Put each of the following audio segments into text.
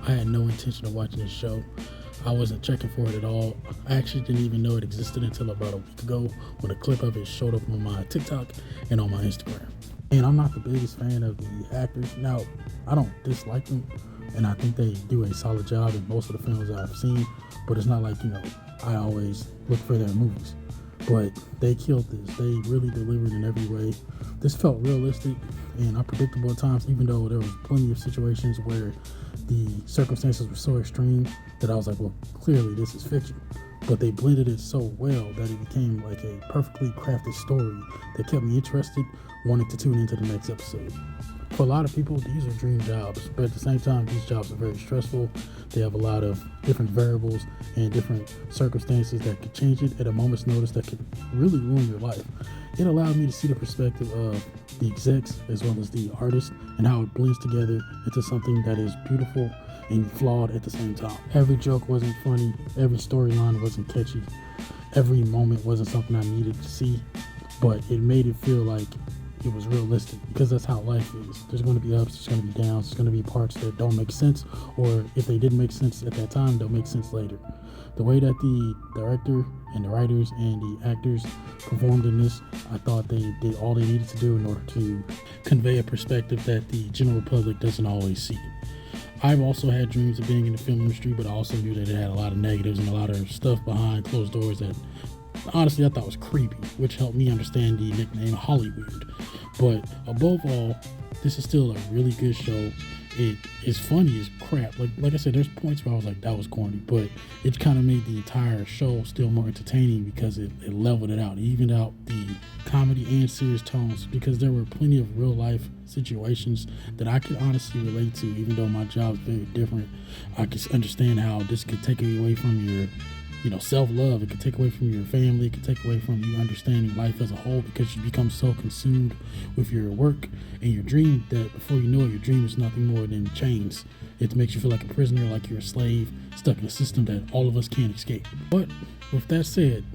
I had no intention of watching this show. I wasn't checking for it at all. I actually didn't even know it existed until about a week ago when a clip of it showed up on my TikTok and on my Instagram. And I'm not the biggest fan of the actors. Now, I don't dislike them, and I think they do a solid job in most of the films I've seen, but it's not like, I always look for their movies. But they killed this. They really delivered in every way. This felt realistic and unpredictable at times, even though there was plenty of situations where the circumstances were so extreme that I was like, well, clearly this is fiction. But they blended it so well that it became like a perfectly crafted story that kept me interested, wanting to tune into the next episode. For a lot of people, these are dream jobs, but at the same time, these jobs are very stressful. They have a lot of different variables and different circumstances that could change it at a moment's notice that could really ruin your life. It allowed me to see the perspective of the execs as well as the artists and how it blends together into something that is beautiful and flawed at the same time. Every joke wasn't funny, every storyline wasn't catchy, every moment wasn't something I needed to see, but it made it feel like it was realistic, because that's how life is. There's going to be ups, there's going to be downs, there's going to be parts that don't make sense, or if they didn't make sense at that time, they'll make sense later. The way that the director and the writers and the actors performed in this, I thought they did all they needed to do in order to convey a perspective that the general public doesn't always see. I've also had dreams of being in the film industry, but I also knew that it had a lot of negatives and a lot of stuff behind closed doors that honestly I thought was creepy, which helped me understand the nickname Hollywood. But above all, this is still a really good show. It is funny as crap. Like I said, there's points where I was like, that was corny, but it kind of made the entire show still more entertaining because it leveled it out. It evened out the comedy and serious tones, because there were plenty of real life situations that I could honestly relate to. Even though my job is very different, I could understand how this could take away from your self-love. It could take away from your family. It could take away from you understanding life as a whole, because you become so consumed with your work and your dream that before you know it, your dream is nothing more than chains. It makes you feel like a prisoner, like you're a slave, stuck in a system that all of us can't escape. But with that said,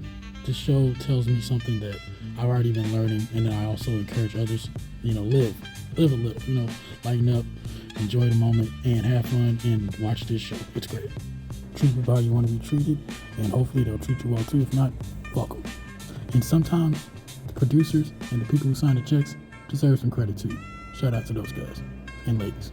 this show tells me something that I've already been learning, and then I also encourage others, live a little, lighten up, enjoy the moment, and have fun, and watch this show. It's great. Treat people how you want to be treated, and hopefully they'll treat you well too. If not, fuck them. And sometimes the producers and the people who sign the checks deserve some credit too. Shout out to those guys and ladies.